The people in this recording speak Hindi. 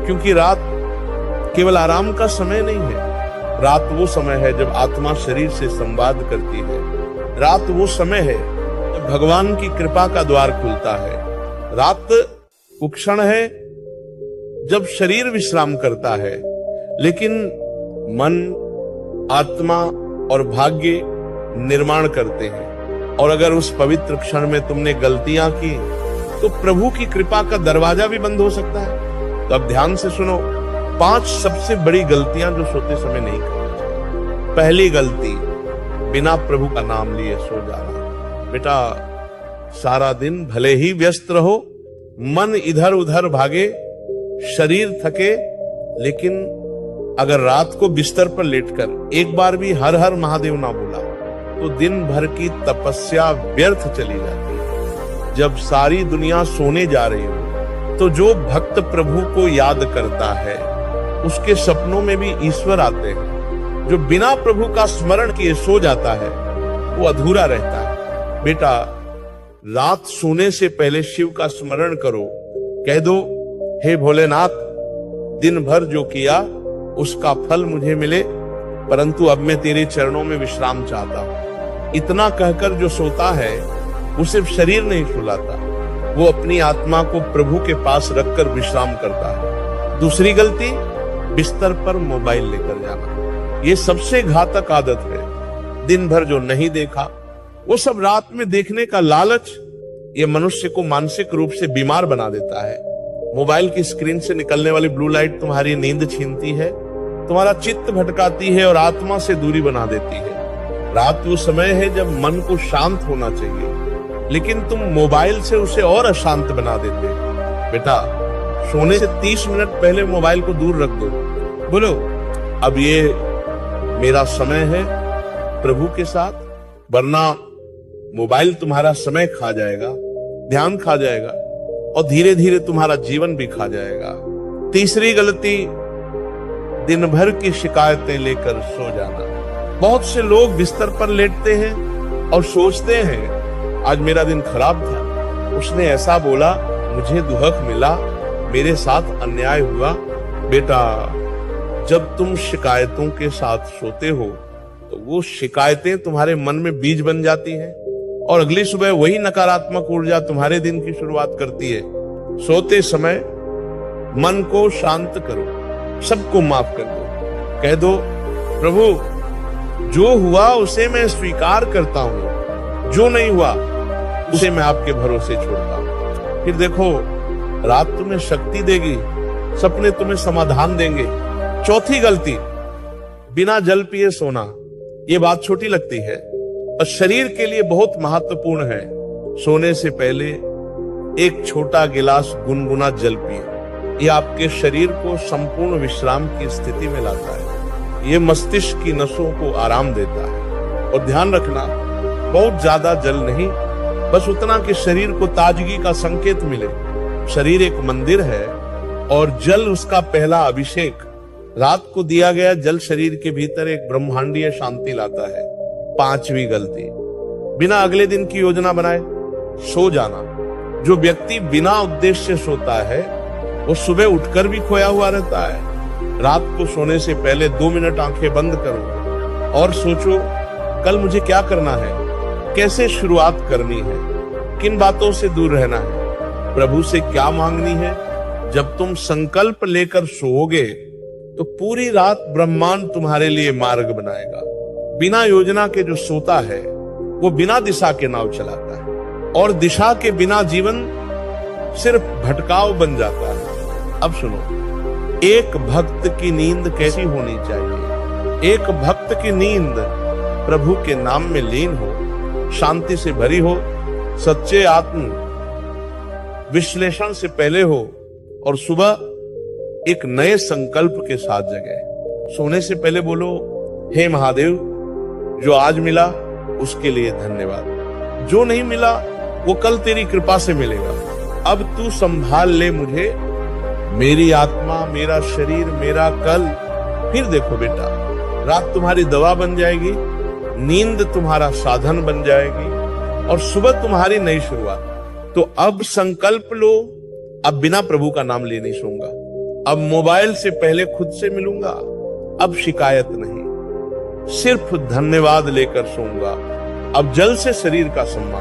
क्योंकि रात केवल आराम का समय नहीं है। रात वो समय है जब आत्मा शरीर से संवाद करती है। रात वो समय है जब भगवान की कृपा का द्वार खुलता है। रात वो क्षण है जब शरीर विश्राम करता है, लेकिन मन, आत्मा और भाग्य निर्माण करते हैं। और अगर उस पवित्र क्षण में तुमने गलतियां की तो प्रभु की कृपा का दरवाजा भी बंद हो सकता है। तो अब ध्यान से सुनो, 5 सबसे बड़ी गलतियां जो सोते समय नहीं करनी चाहिए। पहली गलती, बिना प्रभु का नाम लिए सो जाना। बेटा, सारा दिन भले ही व्यस्त रहो, मन इधर उधर भागे, शरीर थके, लेकिन अगर रात को बिस्तर पर लेटकर एक बार भी हर हर महादेव ना बोला तो दिन भर की तपस्या व्यर्थ चली जाती है। जब सारी दुनिया सोने जा रही हो तो जो भक्त प्रभु को याद करता है उसके सपनों में भी ईश्वर आते हैं। जो बिना प्रभु का स्मरण किए सो जाता है वो अधूरा रहता है। बेटा, रात सोने से पहले शिव का स्मरण करो। कह दो, हे भोलेनाथ, दिन भर जो किया उसका फल मुझे मिले, परंतु अब मैं तेरे चरणों में विश्राम चाहता हूं। इतना कहकर जो सोता है वो सिर्फ शरीर नहीं सुलाता, वो अपनी आत्मा को प्रभु के पास रखकर विश्राम करता है। दूसरी गलती, बिस्तर पर मोबाइल लेकर जाना। ये सबसे घातक आदत है। दिन भर जो नहीं देखा वो सब रात में देखने का लालच ये मनुष्य को मानसिक रूप से बीमार बना देता है। मोबाइल की स्क्रीन से निकलने वाली ब्लू लाइट तुम्हारी नींद छीनती है, तुम्हारा चित्त भटकाती है और आत्मा से दूरी बना देती है। रात वो समय है जब मन को शांत होना चाहिए, लेकिन तुम मोबाइल से उसे और अशांत बना देते। बेटा, सोने से 30 मिनट पहले मोबाइल को दूर रख दो। बोलो, अब ये मेरा समय है प्रभु के साथ, वरना मोबाइल तुम्हारा समय खा जाएगा, ध्यान खा जाएगा और धीरे धीरे तुम्हारा जीवन भी खा जाएगा। तीसरी गलती, दिन भर की शिकायतें लेकर सो जाना। बहुत से लोग बिस्तर पर लेटते हैं और सोचते हैं आज मेरा दिन खराब था, उसने ऐसा बोला, मुझे दुहक मिला, मेरे साथ अन्याय हुआ। बेटा, जब तुम शिकायतों के साथ सोते हो तो वो शिकायतें तुम्हारे मन में बीज बन जाती हैं और अगली सुबह वही नकारात्मक ऊर्जा तुम्हारे दिन की शुरुआत करती है। सोते समय मन को शांत करो, सबको माफ कर दो। कह दो, प्रभु, जो हुआ उसे मैं स्वीकार करता हूं, जो नहीं हुआ उसे मैं आपके भरोसे छोड़ता हूं। फिर देखो, रात तुम्हें शक्ति देगी, सपने तुम्हें समाधान देंगे। चौथी गलती, बिना जल पिए सोना। ये बात छोटी लगती है और शरीर के लिए बहुत महत्वपूर्ण है। सोने से पहले एक छोटा गिलास गुनगुना जल पिए। ये आपके शरीर को संपूर्ण विश्राम की स्थिति में लाता है। ये मस्तिष्क की नसों को आराम देता है। और ध्यान रखना, बहुत ज्यादा जल नहीं, बस उतना कि शरीर को ताजगी का संकेत मिले। शरीर एक मंदिर है और जल उसका पहला अभिषेक। रात को दिया गया जल शरीर के भीतर एक ब्रह्मांडीय शांति लाता है। पांचवी गलती, बिना अगले दिन की योजना बनाए सो जाना। जो व्यक्ति बिना उद्देश्य सोता है वो सुबह उठकर भी खोया हुआ रहता है। रात को सोने से पहले 2 मिनट आंखें बंद करो और सोचो, कल मुझे क्या करना है, कैसे शुरुआत करनी है, किन बातों से दूर रहना है, प्रभु से क्या मांगनी है। जब तुम संकल्प लेकर सोओगे तो पूरी रात ब्रह्मांड तुम्हारे लिए मार्ग बनाएगा। बिना योजना के जो सोता है वो बिना दिशा के नाव चलाता है और दिशा के बिना जीवन सिर्फ भटकाव बन जाता है। अब सुनो, एक भक्त की नींद कैसी होनी चाहिए? एक भक्त की नींद प्रभु के नाम में लीन हो, शांति से भरी हो, सच्चे आत्म विश्लेषण से पहले हो और सुबह एक नए संकल्प के साथ जगे। सोने से पहले बोलो, हे महादेव, जो आज मिला उसके लिए धन्यवाद, जो नहीं मिला वो कल तेरी कृपा से मिलेगा। अब तू संभाल ले मुझे, मेरी आत्मा, मेरा शरीर, मेरा कल। फिर देखो बेटा, रात तुम्हारी दवा बन जाएगी, नींद तुम्हारा साधन बन जाएगी और सुबह तुम्हारी नई शुरुआत। तो अब संकल्प लो, अब बिना प्रभु का नाम ले नहीं सोऊंगा, अब मोबाइल से पहले खुद से मिलूंगा, अब शिकायत नहीं, सिर्फ धन्यवाद लेकर सोऊंगा। अब जल से शरीर का सम्मान।